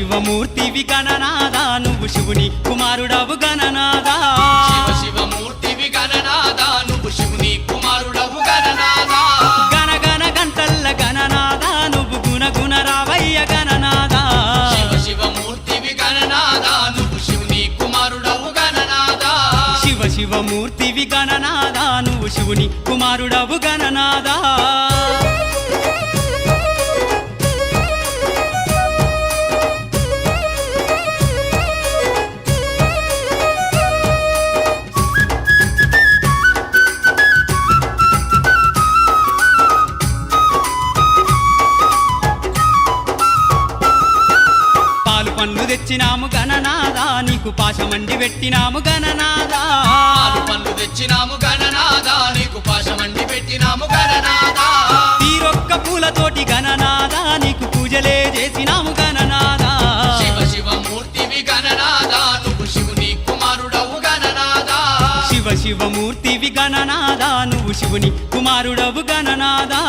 శివమూర్తివి గణనాదా నువ్వు శివుని కుమారుడవు గణనాదా శివమూర్తివి గణనాదా నువ్వు శివుని కుమారుడవు గణనాదా గణగణ గంటల్ల గణనాదా నువ్వు గుణగుణ రావయ్య గణనాదా శివమూర్తివి గణనాదా నువ్వు శివుని కుమారుడవు గణనాదా శివమూర్తివి గణనాదా నువ్వు శివుని కుమారుడవు గణనాదా పండ్లు తెచ్చినాము గణనాదా నీకు పాశమండి పెట్టినాము గణనాదా పండ్లు తెచ్చినాము గణనాదా నీకు పాశమండి పెట్టినాము గణనాదా తీరొక్క పూలతోటి గణనాదా నీకు పూజలే చేసినాము గణనాదా శివమూర్తివి గణనాదా నువ్వు శివుని కుమారుడవు గణనాదా శివమూర్తివి గణనాదా నువ్వు శివుని కుమారుడవు గణనాదా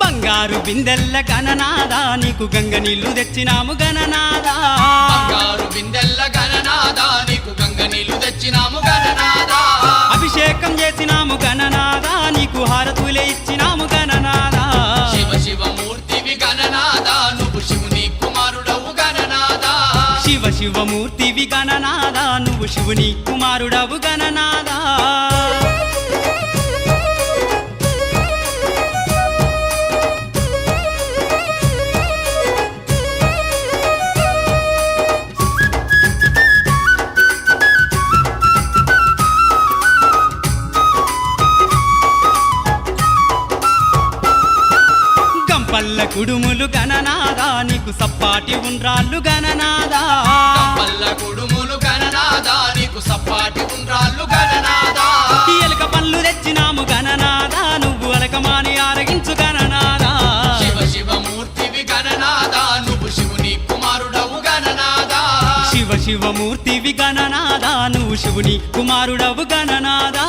బంగారు బిందెల్ల గణనాదా నీకు గంగ నీళ్లు తెచ్చినాము గణనాదా బంగారు బిందెల్ల గణనాదా నీకు గంగ నీళ్లు తెచ్చినాము గణనాదా అభిషేకం చేసినాము గణనాదా నీకు హారతులే ఇచ్చినాము గణనాదా శివమూర్తివి గణనాదా నువ్వు శివుని కుమారుడవు గణనాదా శివమూర్తివి గణనాదా నువ్వు శివుని కుమారుడవు గణనాదా పల్ల కుడుములు గణనాదా నీకు సప్పాటి ఉండ్రాళ్ళు గణనాదా పల్ల కుడుములు గణనాదా నీకు సప్పాటి ఉండ్రాళ్ళు గణనాదా ఎలక పళ్ళు తెచ్చినాము గణనాదా నువ్వు అలకమాని ఆరగించు గణనాదా శివమూర్తివి గణనాదా నువ్వు శివుని కుమారుడవు గణనాదా శివమూర్తివి గణనాదా నువ్వు శివుని కుమారుడవు గణనాదా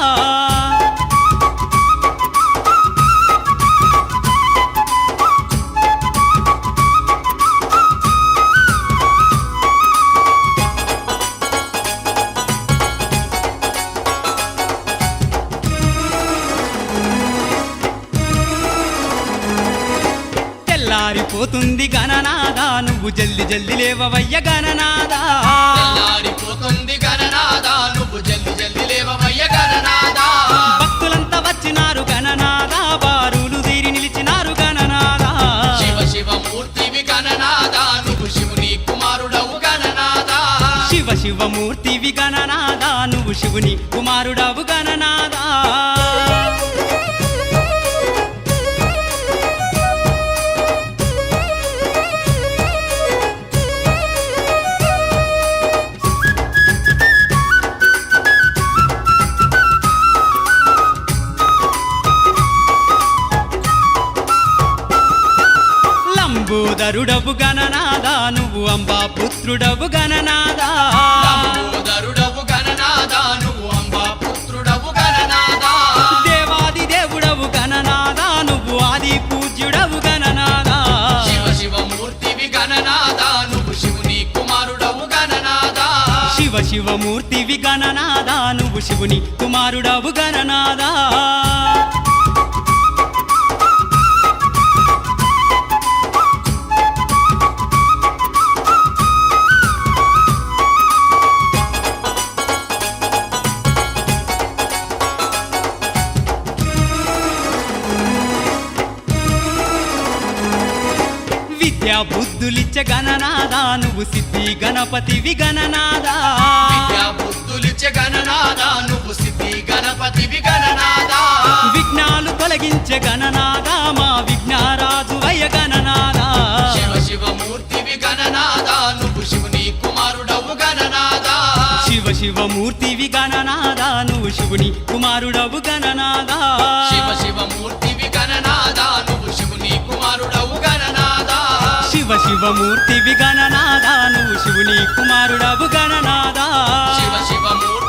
తెల్లారిపోతుంది గణనాదా నువ్వు జల్ది జల్ది లేవవయ్య గణనాదా తెల్లారిపోతుంది గణనాదా నువ్వు జల్ది జల్ది లేవవయ్య గణనాదా భక్తులంతా వచ్చినారు గణనాదా బారులు తీరి నిలిచినారు గణనాదా శివమూర్తివి గణనాదా నువ్వు శివుని కుమారుడవు గణనాదా శివమూర్తివి గణనాదా నువ్వు శివుని కుమారుడవు గణనాదా లంబోదరుడవు గణనాదా నువ్వు అంబా పుత్రుడవు గణనాదా లంబోదరుడవు గణనాదా నువ్వు అంబా పుత్రుడవు గణనాదా దేవాది దేవుడవు గణనాదా నువ్వు ఆది పూజ్యుడవు గణనాదా శివమూర్తివి గణనాదా నువ్వు శివుని కుమారుడవు గణనాదా శివమూర్తివి గణనాదా నువ్వు శివుని కుమారుడవు గణనాదా విద్యా బుద్ధులిచ్చే గణనాదా నువ్వు సిద్ధి గణపతివి గణనాదా విద్యా బుద్ధులిచ్చే గణనాదా నువ్వు సిద్ధి గణపతివి గణనాదా విఘ్నాలు తొలగించే గణనాదా మా విఘ్నారాజు వయ్య గణనాదా శివమూర్తివి గణనాదా నువ్వు శివుని కుమారుడవు గణనాదా శివమూర్తివి గణనాదా నువ్వు శివుని కుమారుడవు గణనాదా శివమూర్తివి గణనాదా శివమూర్తివి గణనాదా నువ్వు శివుని కుమారుడవు గణనాదా శివ శివ మూర్తి